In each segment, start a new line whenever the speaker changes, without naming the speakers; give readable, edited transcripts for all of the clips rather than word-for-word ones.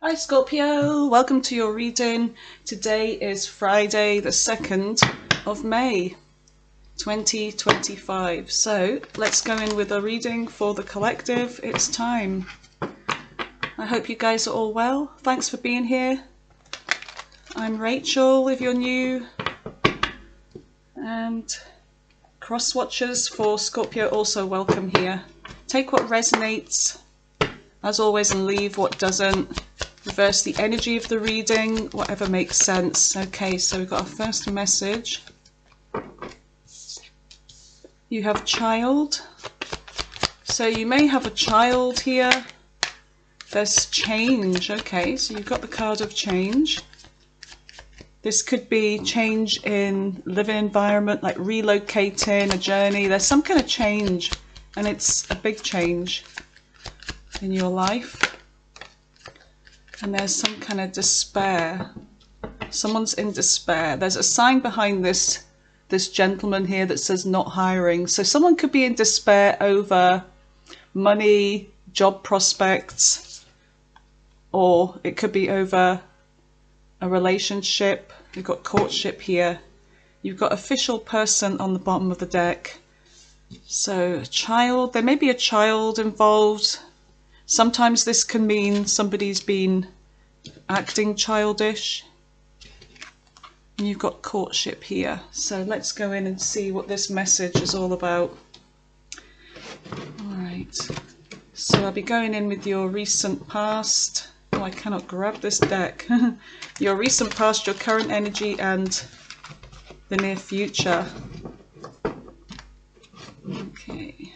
Hi Scorpio, welcome to your reading. Today is Friday the 2nd of May 2025. So let's go in with a reading for the collective. It's time. I hope you guys are all well. Thanks for being here. I'm Rachel if you're new. And cross watchers for Scorpio also welcome here. Take what resonates as always and leave what doesn't. Reverse the energy of the reading, whatever makes sense. Okay, so we've got our first message. You have child. So you may have a child here. There's change. Okay, so you've got the card of change. This could be change in living environment, like relocating, a journey. There's some kind of change, and it's a big change in your life. And there's some kind of despair. Someone's in despair. There's a sign behind this gentleman here that says not hiring. So someone could be in despair over money, job prospects, or it could be over a relationship. You've got courtship here. You've got official person on the bottom of the deck. So a child, there may be a child involved. Sometimes this can mean somebody's been acting childish. And you've got courtship here. So let's go in and see what this message is all about. Alright. So I'll be going in with your recent past. Oh, I cannot grab this deck. Your recent past, your current energy, and the near future. Okay.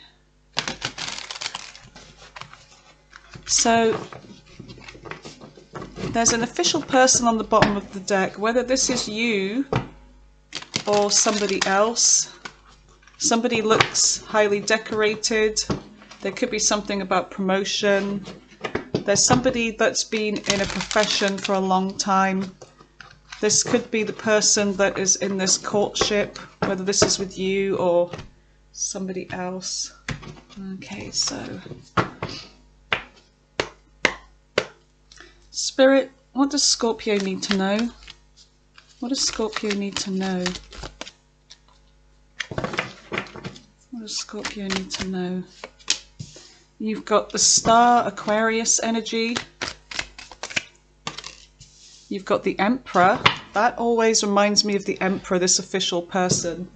So there's an official person on the bottom of the deck, whether this is you or somebody else. Somebody looks highly decorated. There could be something about promotion. There's somebody that's been in a profession for a long time. This could be the person that is in this courtship, whether this is with you or somebody else. Okay, so Spirit, what does Scorpio need to know? What does Scorpio need to know? What does Scorpio need to know? You've got the Star, Aquarius energy. You've got the Emperor. That always reminds me of the Emperor, this official person.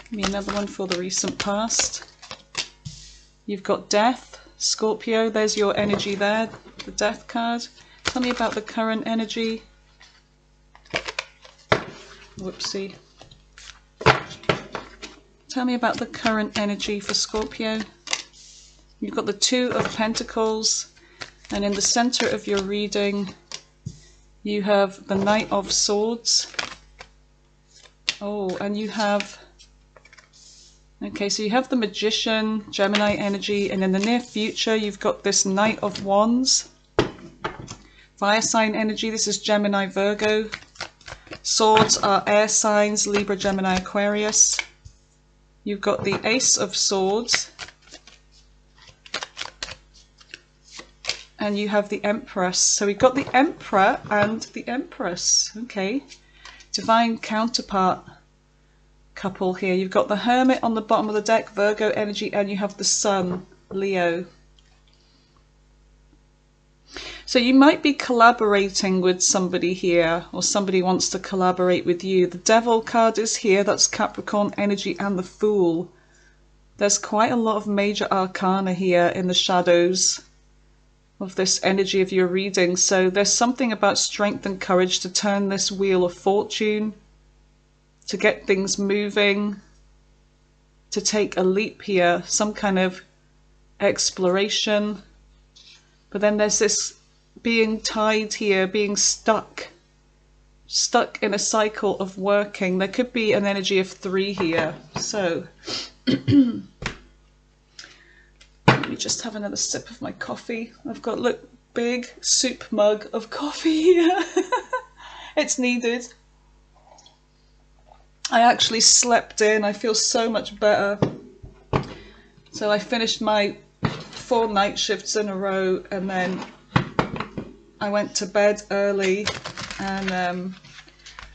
Give me another one for the recent past. You've got Death, Scorpio, there's your energy there, the Death card. Tell me about the current energy. Whoopsie. Tell me about the current energy for Scorpio. You've got the Two of Pentacles, and in the center of your reading, you have the Knight of Swords. Oh, and you have... Okay, so you have the Magician, Gemini energy, and in the near future you've got this Knight of Wands. Fire sign energy, this is Gemini, Virgo. Swords are air signs, Libra, Gemini, Aquarius. You've got the Ace of Swords. And you have the Empress. So we've got the Emperor and the Empress. Okay. Divine counterpart couple here. You've got the Hermit on the bottom of the deck, Virgo energy, and you have the Sun, Leo. So you might be collaborating with somebody here, or somebody wants to collaborate with you. The Devil card is here, that's Capricorn energy, and the Fool. There's quite a lot of major arcana here in the shadows of this energy of your reading. So there's something about strength and courage to turn this wheel of fortune, to get things moving, to take a leap here, some kind of exploration. But then there's this being tied here, being stuck in a cycle of working. There could be an energy of 3 here. So let me just have another sip of my coffee. I've got, look, big soup mug of coffee here. It's needed. I actually slept in. I feel so much better. So I finished my 4 night shifts in a row, and then I went to bed early, and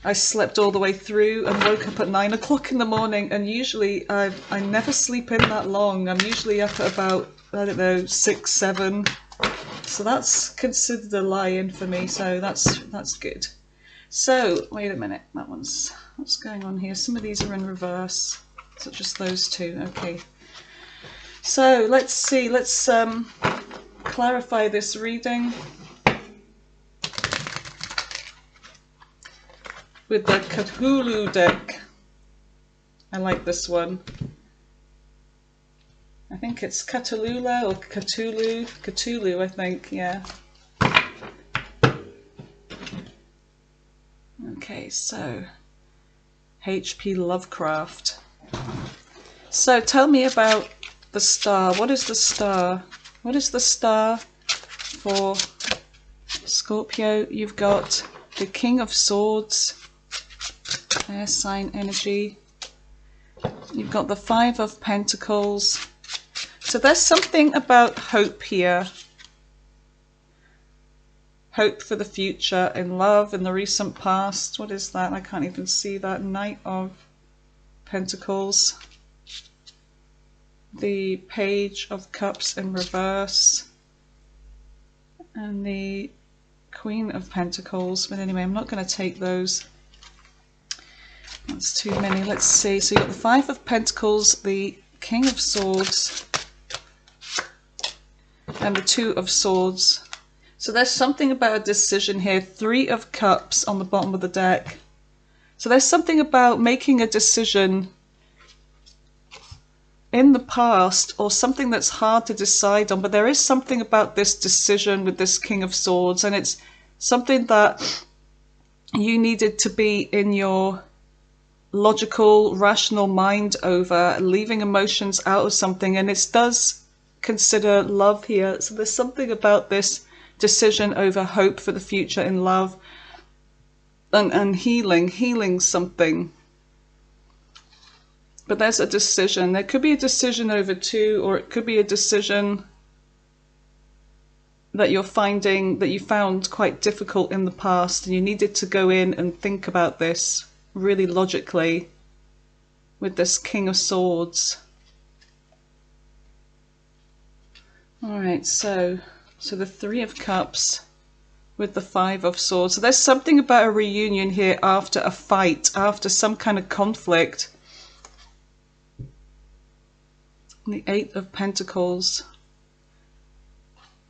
I slept all the way through and woke up at 9 o'clock in the morning. And usually I never sleep in that long. I'm usually up at about, I don't know, 6, 7. So that's considered a lie-in for me. So that's good. So wait a minute, what's going on here? Some of these are in reverse, such as those two. Okay. So let's see. Let's clarify this reading with the Cthulhu deck. I like this one. I think it's Cthulhu or Cthulhu. Cthulhu, I think, yeah. Okay, so H.P. Lovecraft. So tell me about the star. What is the star? What is the star for Scorpio? You've got the King of Swords, air sign energy. You've got the 5 of Pentacles. So there's something about hope here. Hope for the future, in love, in the recent past. What is that? I can't even see that. Knight of Pentacles. The Page of Cups in reverse. And the Queen of Pentacles. But anyway, I'm not going to take those. That's too many. Let's see. So you've got the 5 of Pentacles, the King of Swords, and the 2 of Swords. So there's something about a decision here. 3 of Cups on the bottom of the deck. So there's something about making a decision in the past, or something that's hard to decide on. But there is something about this decision with this King of Swords, and it's something that you needed to be in your logical, rational mind over, leaving emotions out of something. And it does consider love here. So there's something about this decision over hope for the future in love, and healing something. But there's a decision. There could be a decision over 2, or it could be a decision that you're finding, that you found quite difficult in the past, and you needed to go in and think about this really logically with this King of Swords. Alright, so the 3 of Cups with the 5 of Swords. So there's something about a reunion here after a fight, after some kind of conflict. And the 8 of Pentacles.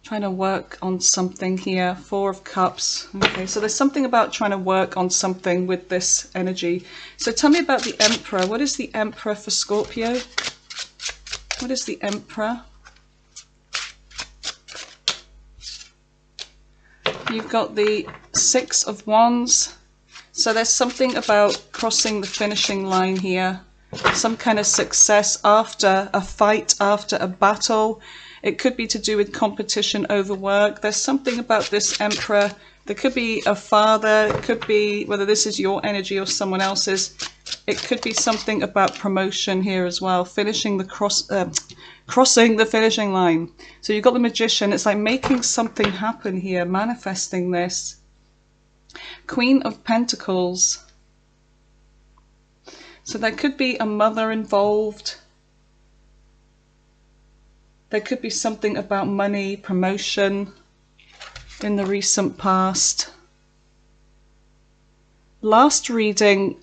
Trying to work on something here. 4 of Cups. Okay, so there's something about trying to work on something with this energy. So tell me about the Emperor. What is the Emperor for Scorpio? What is the Emperor? You've got the 6 of Wands. So there's something about crossing the finishing line here. Some kind of success after a fight, after a battle. It could be to do with competition over work. There's something about this Emperor. There could be a father. It could be, whether this is your energy or someone else's, it could be something about promotion here as well. Finishing the crossing the finishing line. So you've got the Magician. It's like making something happen here, manifesting this. Queen of Pentacles. So there could be a mother involved. There could be something about money, promotion in the recent past. Last reading,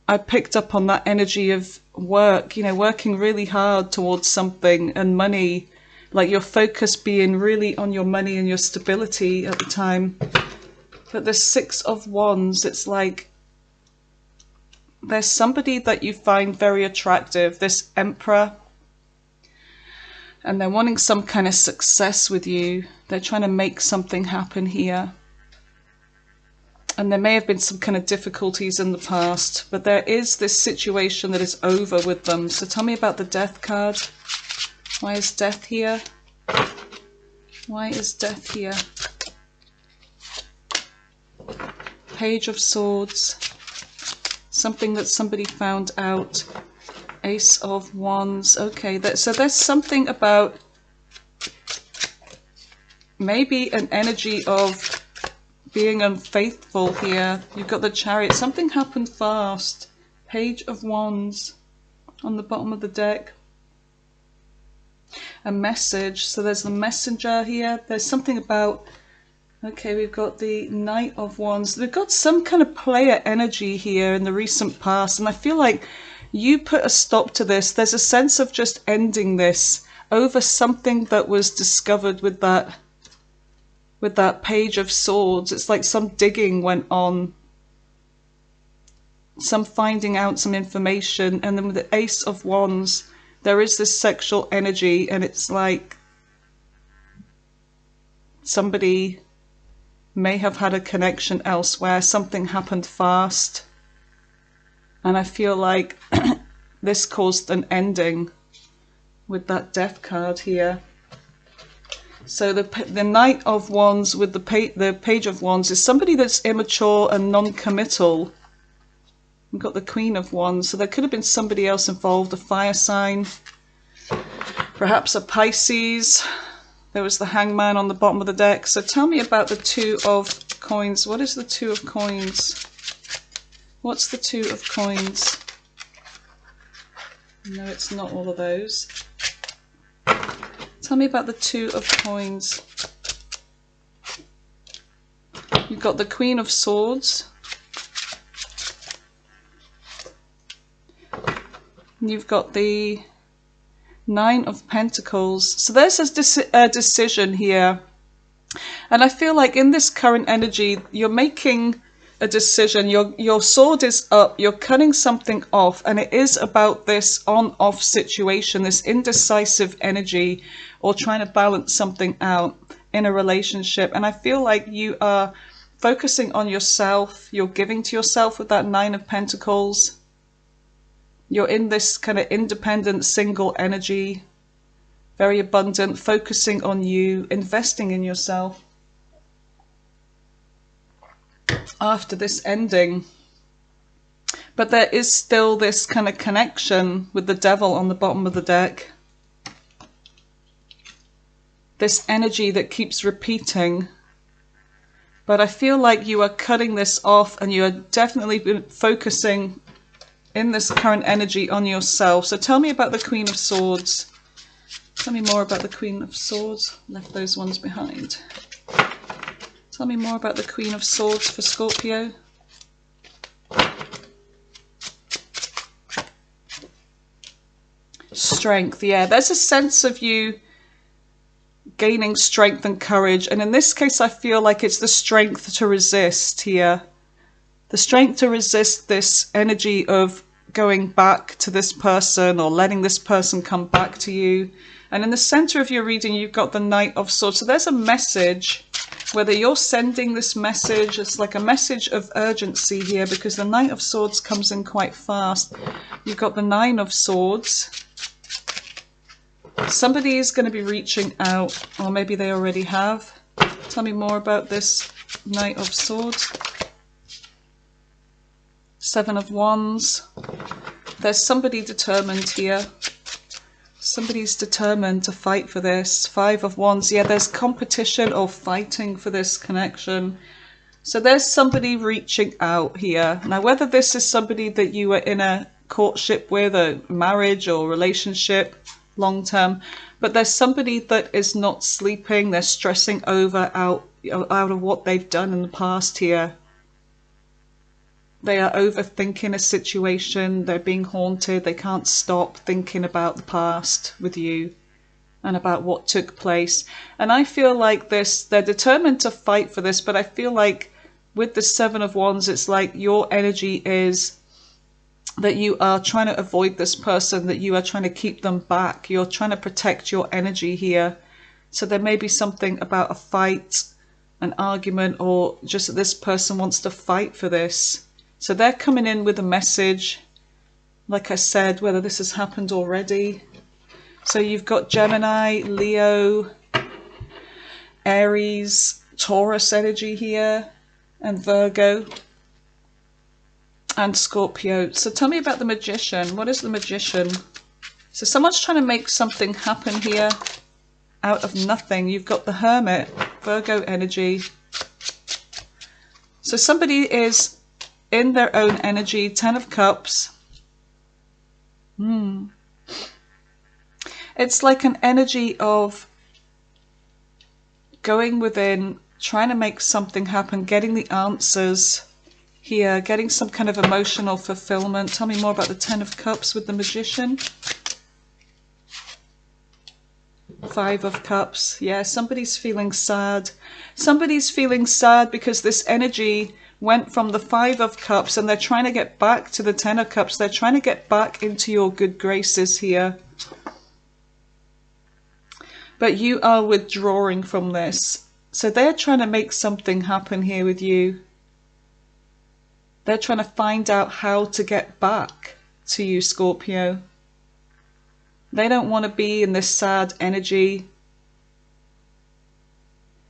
I picked up on that energy of work, you know, working really hard towards something, and money, like your focus being really on your money and your stability at the time. But the 6 of Wands, it's like there's somebody that you find very attractive, this Emperor, and they're wanting some kind of success with you. They're trying to make something happen here. And there may have been some kind of difficulties in the past, but there is this situation that is over with them. So tell me about the Death card. Why is Death here? Why is Death here? Page of Swords. Something that somebody found out. Ace of Wands. Okay, so there's something about maybe an energy of being unfaithful here. You've got the Chariot. Something happened fast. Page of Wands on the bottom of the deck. A message. So there's the messenger here. There's something about, okay, we've got the Knight of Wands. We've got some kind of player energy here in the recent past, and I feel like you put a stop to this. There's a sense of just ending this over something that was discovered with that Page of Swords. It's like some digging went on, some finding out some information, and then with the Ace of Wands, there is this sexual energy, and it's like somebody may have had a connection elsewhere. Something happened fast, and I feel like this caused an ending with that Death card here. So the Knight of Wands with the Page of Wands is somebody that's immature and non-committal. We've got the Queen of Wands, so there could have been somebody else involved, a fire sign, perhaps a Pisces. There was the Hangman on the bottom of the deck. So tell me about the Two of Coins. What is the Two of Coins? What's the Two of Coins? No, it's not all of those. Tell me about the Two of Coins. You've got the Queen of Swords. You've got the Nine of Pentacles. So there's a decision here. And I feel like in this current energy, you're making a decision. Your sword is up. You're cutting something off. And it is about this on-off situation, this indecisive energy, or trying to balance something out in a relationship. And I feel like you are focusing on yourself. You're giving to yourself with that Nine of Pentacles. You're in this kind of independent, single energy, very abundant, focusing on you, investing in yourself. After this ending. But there is still this kind of connection with the Devil on the bottom of the deck. This energy that keeps repeating. But I feel like you are cutting this off, and you are definitely focusing in this current energy on yourself. So tell me about the Queen of Swords. Tell me more about the Queen of Swords. Left those ones behind. Tell me more about the Queen of Swords for Scorpio. Strength, yeah. There's a sense of you gaining strength and courage. And in this case, I feel like it's the strength to resist here. The strength to resist this energy of going back to this person or letting this person come back to you. And in the center of your reading, you've got the Knight of Swords. So there's a message, whether you're sending this message, it's like a message of urgency here, because the Knight of Swords comes in quite fast. You've got the Nine of Swords. Somebody is going to be reaching out, or maybe they already have. Tell me more about this Knight of Swords. Seven of Wands. There's somebody determined here. Somebody's determined to fight for this. Five of Wands. Yeah, there's competition or fighting for this connection. So there's somebody reaching out here. Now, whether this is somebody that you are in a courtship with, a marriage or relationship, long term, but there's somebody that is not sleeping. They're stressing out of what they've done in the past here. They are overthinking a situation. They're being haunted. They can't stop thinking about the past with you and about what took place. And I feel like they're determined to fight for this, but I feel like with the Seven of Wands, it's like your energy is that you are trying to avoid this person, that you are trying to keep them back. You're trying to protect your energy here. So there may be something about a fight, an argument, or just that this person wants to fight for this. So they're coming in with a message, like I said, whether this has happened already. So you've got Gemini, Leo, Aries, Taurus energy here, and Virgo, and Scorpio. So tell me about the Magician. What is the Magician? So someone's trying to make something happen here, out of nothing. You've got the Hermit, Virgo energy. So somebody is in their own energy, 10 of Cups. It's like an energy of going within, trying to make something happen, getting the answers here, getting some kind of emotional fulfillment. Tell me more about the 10 of Cups with the Magician. 5 of Cups. Yeah, somebody's feeling sad. Somebody's feeling sad because this energy went from the 5 of Cups and they're trying to get back to the 10 of Cups. They're trying to get back into your good graces here. But you are withdrawing from this. So they're trying to make something happen here with you. They're trying to find out how to get back to you, Scorpio. They don't want to be in this sad energy.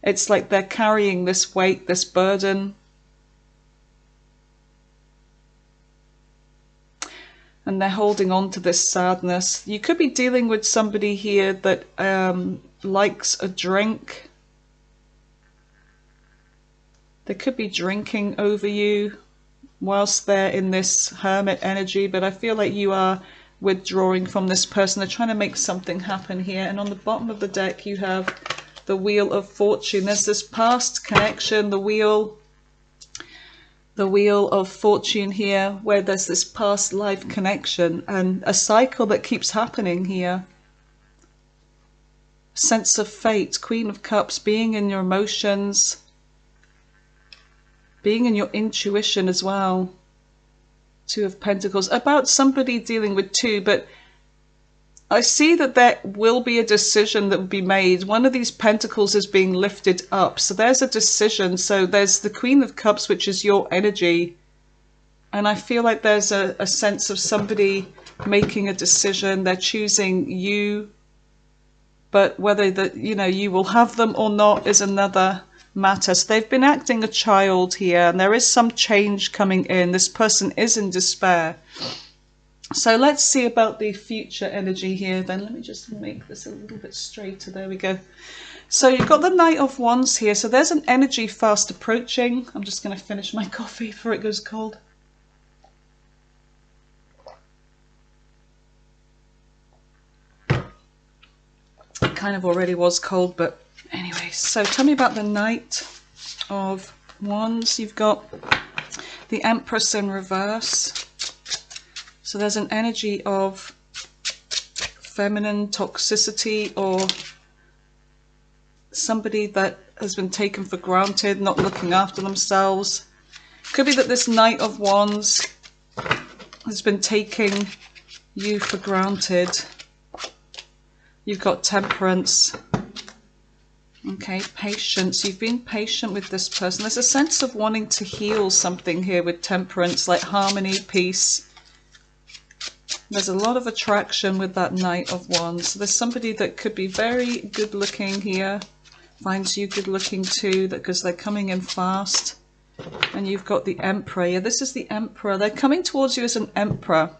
It's like they're carrying this weight, this burden. And they're holding on to this sadness. You could be dealing with somebody here that likes a drink. They could be drinking over you whilst they're in this Hermit energy, but I feel like you are withdrawing from this person. They're trying to make something happen here. And on the bottom of the deck you have the Wheel of Fortune. There's this past connection, the Wheel of Fortune here, where there's this past life connection and a cycle that keeps happening here. Sense of fate, Queen of Cups, being in your emotions, being in your intuition as well. 2 of Pentacles, about somebody dealing with 2, but I see that there will be a decision that will be made. One of these pentacles is being lifted up. So there's a decision. So there's the Queen of Cups, which is your energy. And I feel like there's a sense of somebody making a decision. They're choosing you. But whether you will have them or not is another matter. So they've been acting a child here. And there is some change coming in. This person is in despair. So let's see about the future energy here then. Let me just make this a little bit straighter. There we go. So you've got the Knight of Wands here. So there's an energy fast approaching. I'm just going to finish my coffee before it goes cold. It kind of already was cold, but anyway. So tell me about the Knight of Wands. You've got the Empress in reverse. So there's an energy of feminine toxicity or somebody that has been taken for granted, not looking after themselves. Could be that this Knight of Wands has been taking you for granted. You've got Temperance. Okay, patience. You've been patient with this person. There's a sense of wanting to heal something here with Temperance, like harmony, peace. There's a lot of attraction with that Knight of Wands. So there's somebody that could be very good looking here, finds you good looking too, because they're coming in fast. And you've got the Emperor. Yeah, this is the Emperor. They're coming towards you as an Emperor.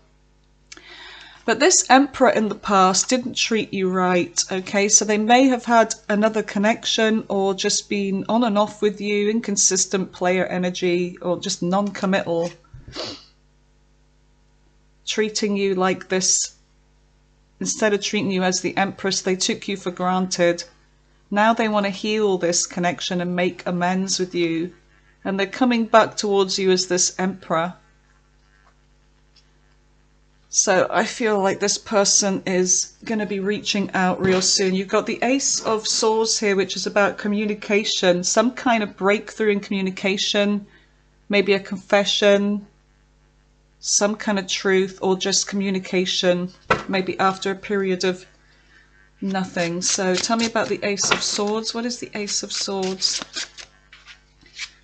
But this Emperor in the past didn't treat you right, okay? So they may have had another connection or just been on and off with you, inconsistent player energy, or just non-committal. Treating you like this, instead of treating you as the Empress, they took you for granted. Now they want to heal this connection and make amends with you. And they're coming back towards you as this Emperor. So I feel like this person is going to be reaching out real soon. You've got the Ace of Swords here, which is about communication. Some kind of breakthrough in communication. Maybe a confession. Some kind of truth, or just communication, maybe after a period of nothing. So tell me about the Ace of Swords. What is the Ace of Swords?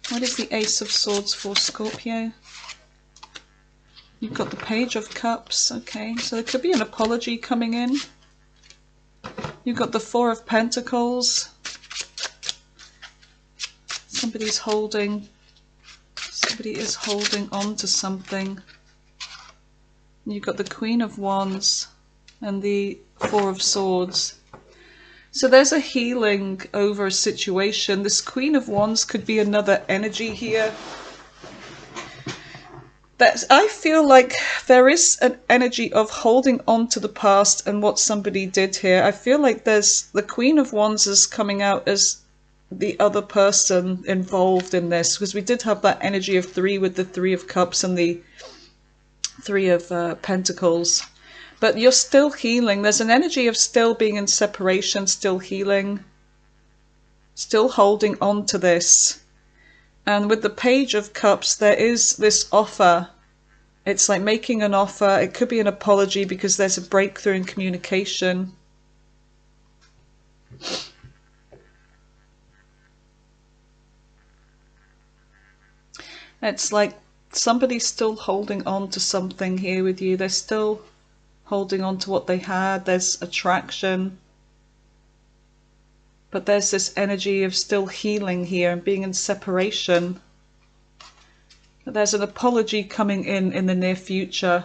What is the Ace of Swords for Scorpio? You've got the Page of Cups. Okay, so there could be an apology coming in. You've got the Four of Pentacles. Somebody is holding on to something. You've got the Queen of Wands and the Four of Swords. So there's a healing over a situation. This Queen of Wands could be another energy here. I feel like there is an energy of holding on to the past and what somebody did here. I feel like there's the Queen of Wands is coming out as the other person involved in this, because we did have that energy of 3 with the 3 of Cups and the 3 of Pentacles. But you're still healing. There's an energy of still being in separation, still healing, still holding on to this. And with the Page of Cups, there is this offer. It's like making an offer. It could be an apology because there's a breakthrough in communication. It's like somebody's still holding on to something here with you. They're still holding on to what they had. There's attraction. But there's this energy of still healing here and being in separation. But there's an apology coming in the near future.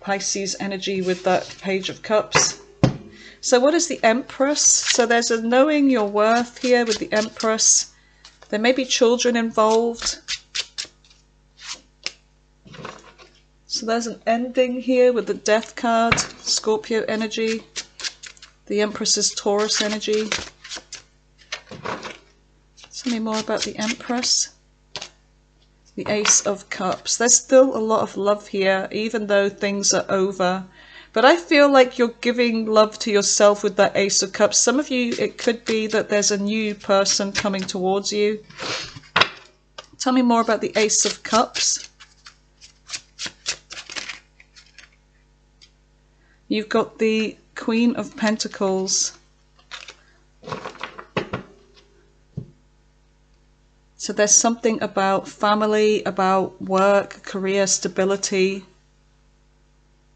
Pisces energy with that Page of Cups. So what is the Empress? So there's a knowing your worth here with the Empress. There may be children involved. So there's an ending here with the Death card, Scorpio energy. The Empress is Taurus energy. Tell me more about the Empress. The Ace of Cups. There's still a lot of love here, even though things are over. But I feel like you're giving love to yourself with that Ace of Cups. Some of you, it could be that there's a new person coming towards you. Tell me more about the Ace of Cups. You've got the Queen of Pentacles. So there's something about family, about work, career, stability.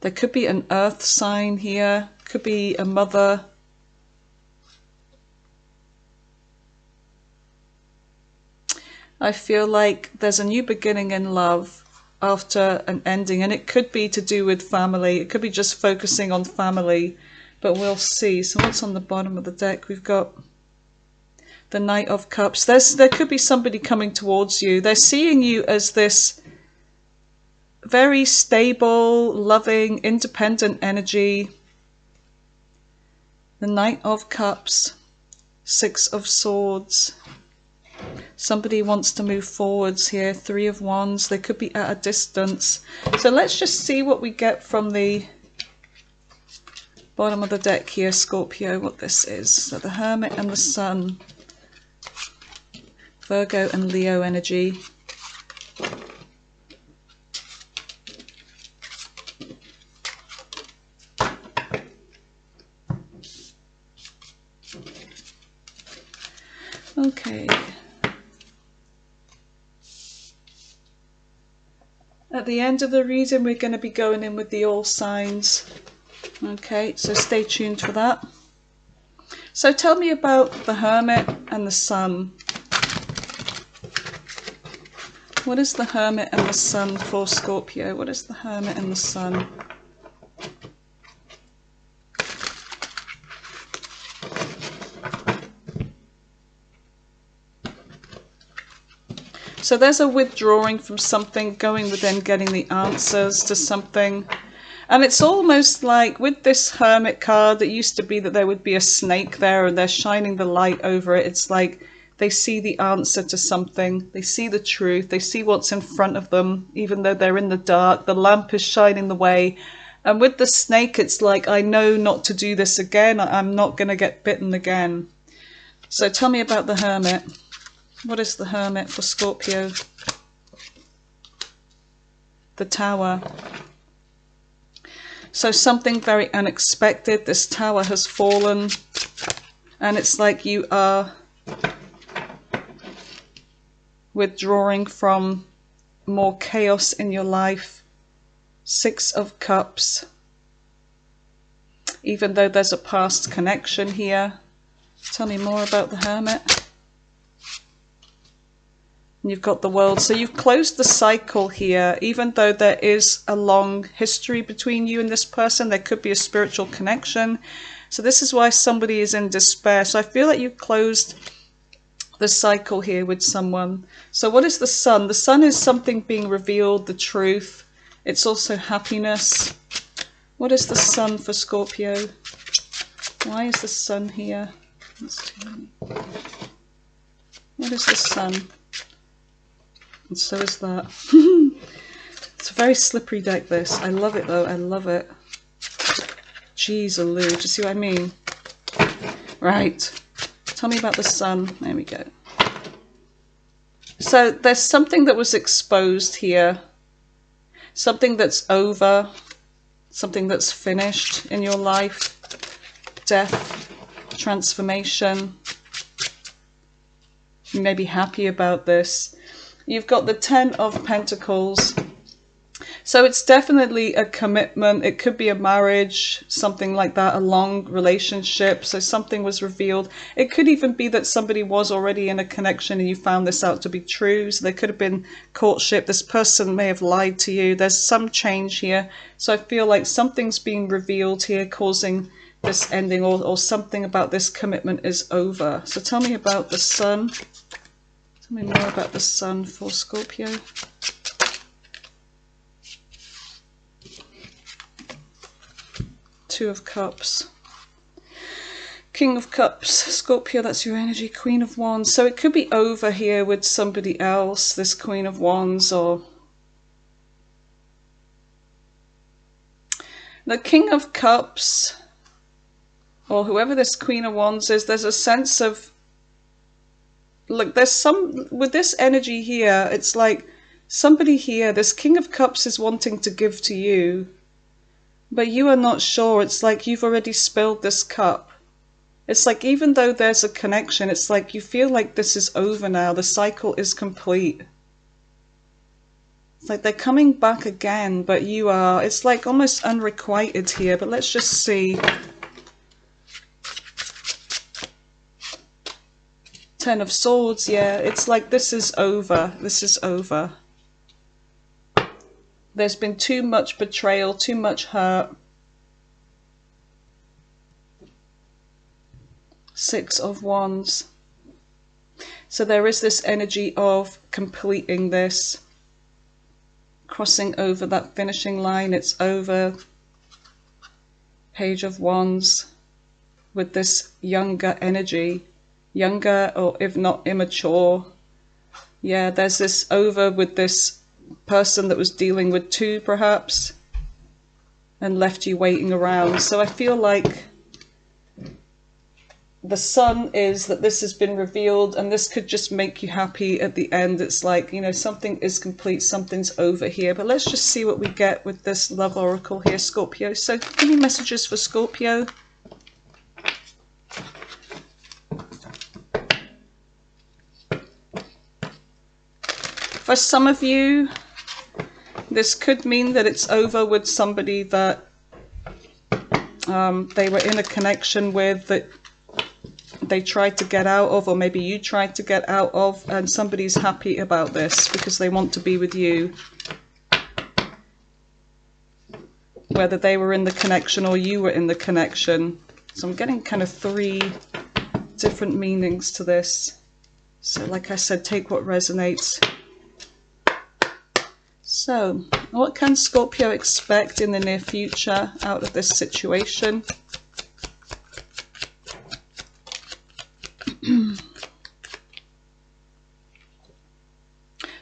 There could be an earth sign here. Could be a mother. I feel like there's a new beginning in love after an ending, and it could be to do with family. It could be just focusing on family, but we'll see. So what's on the bottom of the deck? We've got the Knight of Cups. There could be somebody coming towards you. They're seeing you as this very stable, loving, independent energy. The Knight of Cups, 6 of Swords. Somebody wants to move forwards here. 3 of Wands. They could be at a distance. So let's just see what we get from the bottom of the deck here, Scorpio, what this is. So the Hermit and the Sun. Virgo and Leo energy. Okay. At the end of the reading, we're going to be going in with the all signs. Okay, so stay tuned for that. So tell me about the Hermit and the Sun. What is the Hermit and the Sun for Scorpio? What is the Hermit and the Sun? So there's a withdrawing from something, going within, getting the answers to something. And it's almost like with this Hermit card, it used to be that there would be a snake there and they're shining the light over it. It's like they see the answer to something. They see the truth. They see what's in front of them, even though they're in the dark. The lamp is shining the way. And with the snake, it's like, I know not to do this again. I'm not going to get bitten again. So tell me about the Hermit. What is the Hermit for Scorpio? The Tower. So something very unexpected. This tower has fallen. And it's like you are withdrawing from more chaos in your life. 6 of Cups. Even though there's a past connection here. Tell me more about the Hermit. And you've got the World. So you've closed the cycle here. Even though there is a long history between you and this person, there could be a spiritual connection. So this is why somebody is in despair. So I feel like you closed the cycle here with someone. So what is the sun? The sun is something being revealed, the truth. It's also happiness. What is the sun for Scorpio? Why is the sun here? That's too many. What is the sun? And so is that. It's a very slippery deck, this. I love it though, I love it. Jeez, Lou, do you see what I mean? Right. Tell me about the sun. There we go. So there's something that was exposed here. Something that's over. Something that's finished in your life. Death. Transformation. You may be happy about this. You've got the 10 of Pentacles. So it's definitely a commitment. It could be a marriage, something like that, a long relationship. So something was revealed. It could even be that somebody was already in a connection and you found this out to be true. So there could have been courtship. This person may have lied to you. There's some change here. So I feel like something's being revealed here, causing this ending, or something about this commitment is over. So tell me about the sun. Tell me more about the sun for Scorpio. Two of Cups. King of Cups. Scorpio, that's your energy. Queen of Wands. So it could be over here with somebody else, this Queen of Wands, or the King of Cups, or whoever this Queen of Wands is. There's a sense of, look, there's some, with this energy here, it's like somebody here, this King of Cups is wanting to give to you, but you are not sure. It's like you've already spilled this cup. It's like even though there's a connection, it's like you feel like this is over now. The cycle is complete. It's like they're coming back again, but you are, it's like almost unrequited here. But let's just see. 10 of Swords, yeah. It's like this is over. This is over. There's been too much betrayal, too much hurt. 6 of Wands. So there is this energy of completing this. Crossing over that finishing line. It's over. Page of Wands. With this younger energy. Younger, or if not immature. Yeah, there's this over with this person that was dealing with two perhaps and left you waiting around. So I feel like the sun is that this has been revealed, and this could just make you happy at the end. It's like, you know, something is complete, something's over here. But let's just see what we get with this love oracle here, Scorpio. So give me messages for Scorpio. For some of you, this could mean that it's over with somebody that they were in a connection with, that they tried to get out of, or maybe you tried to get out of, and somebody's happy about this because they want to be with you. Whether they were in the connection or you were in the connection. So I'm getting kind of 3 different meanings to this. So like I said, take what resonates. So, what can Scorpio expect in the near future out of this situation?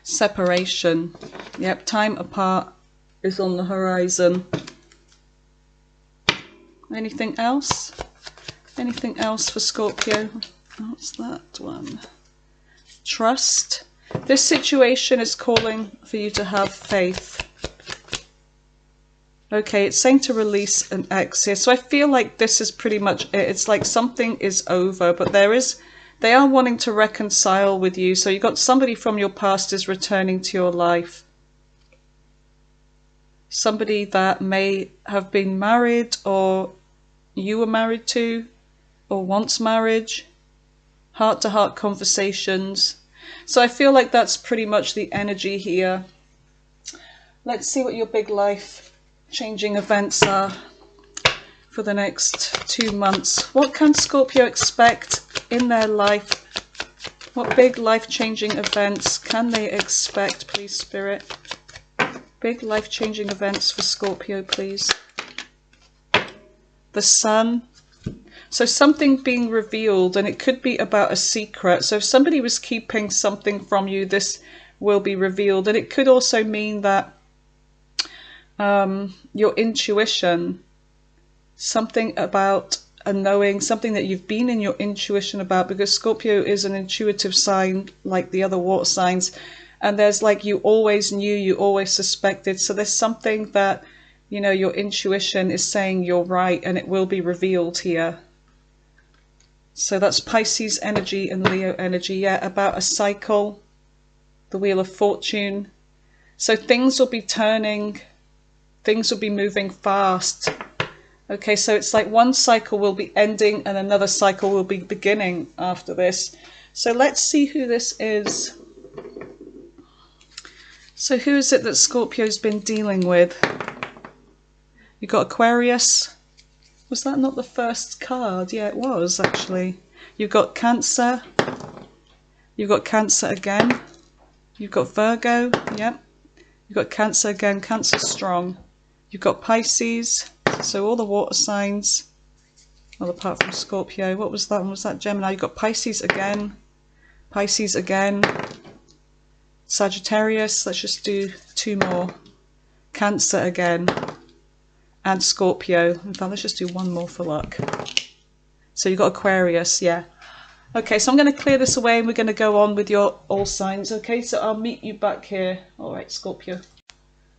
Separation. Yep, time apart is on the horizon. Anything else? Anything else for Scorpio? What's that one? Trust. This situation is calling for you to have faith. Okay, it's saying to release an ex here. So I feel like this is pretty much it. It's like something is over, but they are wanting to reconcile with you. So you've got somebody from your past is returning to your life. Somebody that may have been married, or you were married to, or wants marriage. Heart-to-heart conversations. So I feel like that's pretty much the energy here. Let's see what your big life changing events are for the next 2 months. What can Scorpio expect in their life? What big life-changing events can they expect, please, Spirit? Big life-changing events for Scorpio, please. The Sun. So something being revealed, and it could be about a secret. So if somebody was keeping something from you, this will be revealed. And it could also mean that your intuition, something about a knowing, something that you've been in your intuition about, because Scorpio is an intuitive sign like the other water signs, and there's like you always knew, you always suspected. So there's something that, you know, your intuition is saying you're right, and it will be revealed here. So that's Pisces energy and Leo energy. Yeah, about a cycle, the Wheel of Fortune. So things will be turning, things will be moving fast. Okay, so it's like one cycle will be ending and another cycle will be beginning after this. So let's see who this is. So who is it that Scorpio's been dealing with? You got Aquarius. Was that not the first card? Yeah, it was actually. You've got Cancer. You've got Cancer again. You've got Virgo. Yep. You've got Cancer again. Cancer strong. You've got Pisces. So all the water signs. Well, apart from Scorpio. What was that one? Was that Gemini? You've got Pisces again. Pisces again. Sagittarius. Let's just do 2 more. Cancer again. And Scorpio. In fact, let's just do 1 more for luck. So you've got Aquarius, yeah. Okay, so I'm going to clear this away and we're going to go on with your all signs. Okay, so I'll meet you back here. All right, Scorpio.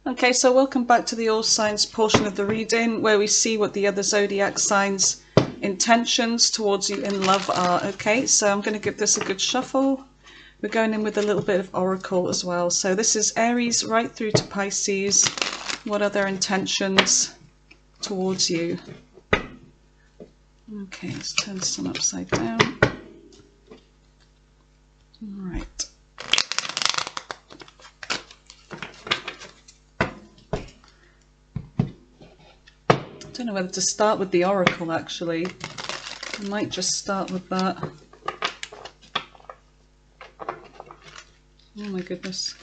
Okay, so welcome back to the all signs portion of the reading, where we see what the other zodiac signs' intentions towards you in love are. Okay, so I'm going to give this a good shuffle. We're going in with a little bit of oracle as well. So this is Aries right through to Pisces. What are their intentions towards you? Okay, let's turn some upside down. All right. I don't know whether to start with the oracle, actually. I might just start with that. Oh my goodness.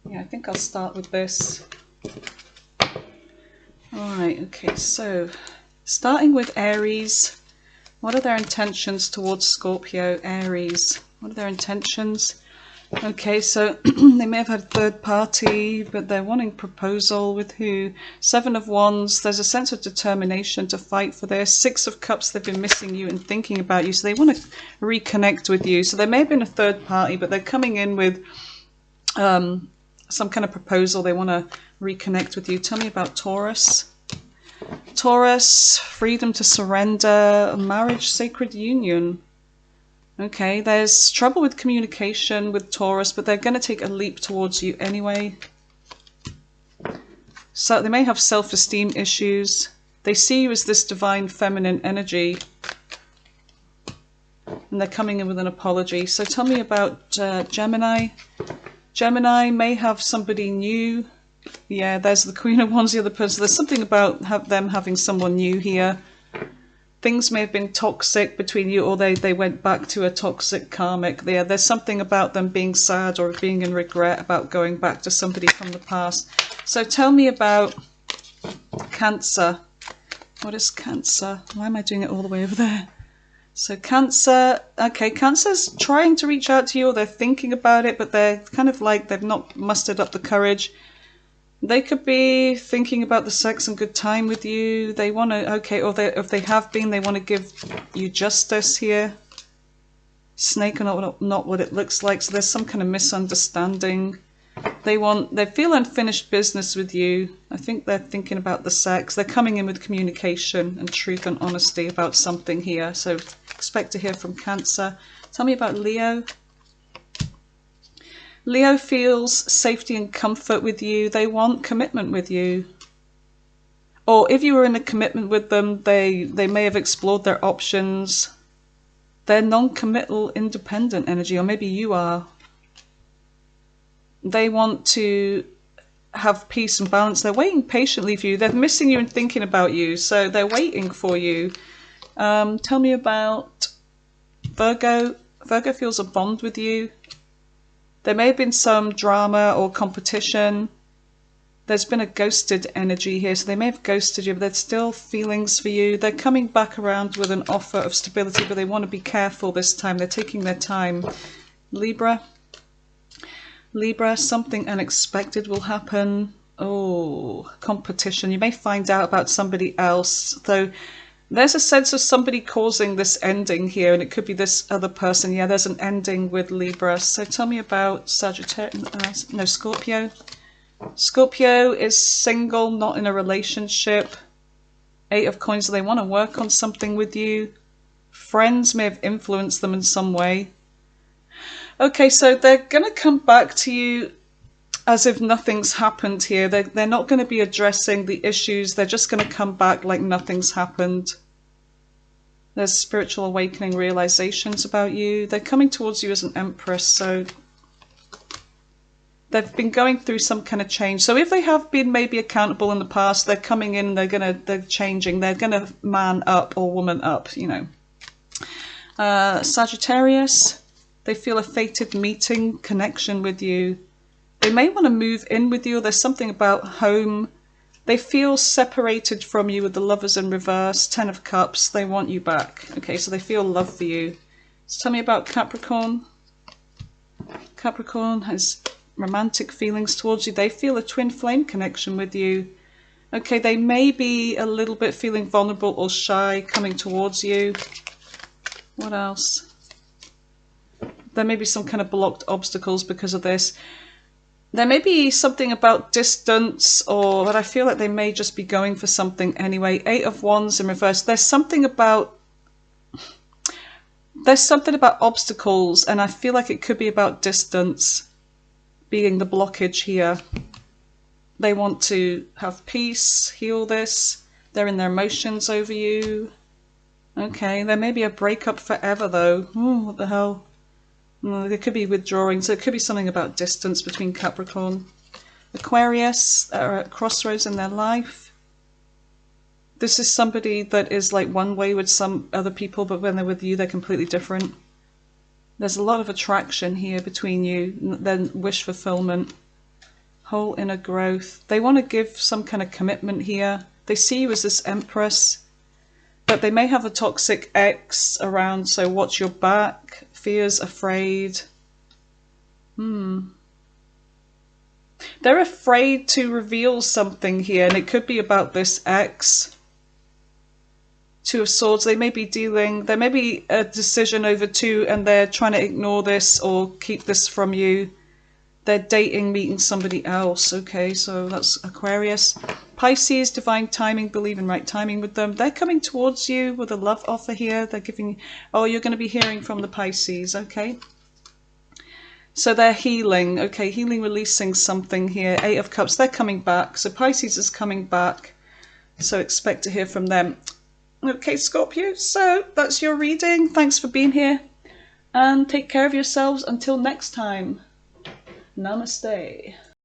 Yeah, I think I'll start with this. Alright, okay, so starting with Aries, what are their intentions towards Scorpio? Aries, what are their intentions? Okay, so they may have had a third party, but they're wanting proposal with who? 7 of Wands, there's a sense of determination to fight for this. 6 of Cups, they've been missing you and thinking about you, so they want to reconnect with you. So there may have been a third party, but they're coming in with some kind of proposal. They want to reconnect with you. Tell me about Taurus. Taurus, freedom to surrender, marriage, sacred union. Okay, there's trouble with communication with Taurus, but they're going to take a leap towards you anyway. So they may have self-esteem issues. They see you as this divine feminine energy, and they're coming in with an apology. So tell me about Gemini. Gemini may have somebody new. Yeah, there's the Queen of Wands, the other person. There's something about them having someone new here. Things may have been toxic between you, or they went back to a toxic karmic there. There's something about them being sad or being in regret about going back to somebody from the past. So tell me about Cancer. What is Cancer? Why am I doing it all the way over there? So Cancer, okay, Cancer's trying to reach out to you, or they're thinking about it, but they're kind of like they've not mustered up the courage. They could be thinking about the sex and good time with you. They want to, okay, or if they have been, they want to give you justice here. Snake are not what it looks like, so there's some kind of misunderstanding. They feel unfinished business with you. I think they're thinking about the sex. They're coming in with communication and truth and honesty about something here. So expect to hear from Cancer. Tell me about Leo. Leo feels safety and comfort with you. They want commitment with you. Or if you were in a commitment with them, they may have explored their options. They're non-committal, independent energy, or maybe you are. They want to have peace and balance. They're waiting patiently for you. They're missing you and thinking about you, so they're waiting for you. Tell me about Virgo. Virgo feels a bond with you. There may have been some drama or competition. There's been a ghosted energy here, so they may have ghosted you, but there's still feelings for you. They're coming back around with an offer of stability, but they want to be careful this time. They're taking their time. Libra. Libra, something unexpected will happen. Oh, competition. You may find out about somebody else, though there's a sense of somebody causing this ending here, and it could be this other person. Yeah, there's an ending with Libra. So tell me about Sagittarius, no, Scorpio. Scorpio is single, not in a relationship. 8 of Coins, so they want to work on something with you. Friends may have influenced them in some way. Okay, so they're going to come back to you as if nothing's happened here. They're not going to be addressing the issues. They're just going to come back like nothing's happened. There's spiritual awakening realizations about you. They're coming towards you as an empress, so they've been going through some kind of change. So if they have been maybe accountable in the past, they're coming in, they're changing, they're gonna man up or woman up, you know. Sagittarius, they feel a fated meeting, connection with you. They may want to move in with you. There's something about home. They feel separated from you with the Lovers in reverse, 10 of Cups. They want you back. Okay, so they feel love for you. So tell me about Capricorn. Capricorn has romantic feelings towards you. They feel a twin flame connection with you. Okay, they may be a little bit feeling vulnerable or shy coming towards you. What else? There may be some kind of blocked obstacles because of this. There may be something about distance, but I feel like they may just be going for something anyway. 8 of Wands in reverse. There's something about obstacles, and I feel like it could be about distance being the blockage here. They want to have peace, heal this. They're in their emotions over you. Okay, there may be a breakup forever though. Oh, what the hell? There could be withdrawing, so it could be something about distance between Capricorn. Aquarius are at crossroads in their life. This is somebody that is like one way with some other people, but when they're with you, they're completely different. There's a lot of attraction here between you, then wish fulfillment, whole inner growth. They want to give some kind of commitment here. They see you as this empress, but they may have a toxic ex around, so watch your back. Fears, afraid. They're afraid to reveal something here, and it could be about this ex. 2 of Swords, there may be a decision over 2 and they're trying to ignore this or keep this from you. They're dating, meeting somebody else. Okay, so that's Aquarius. Pisces, divine timing, believe in right timing with them. They're coming towards you with a love offer here. They're giving, oh, you're going to be hearing from the Pisces, okay? So they're healing, okay, healing, releasing something here. 8 of Cups, they're coming back. So Pisces is coming back, so expect to hear from them. Okay, Scorpio, so that's your reading. Thanks for being here, and take care of yourselves until next time. Namaste.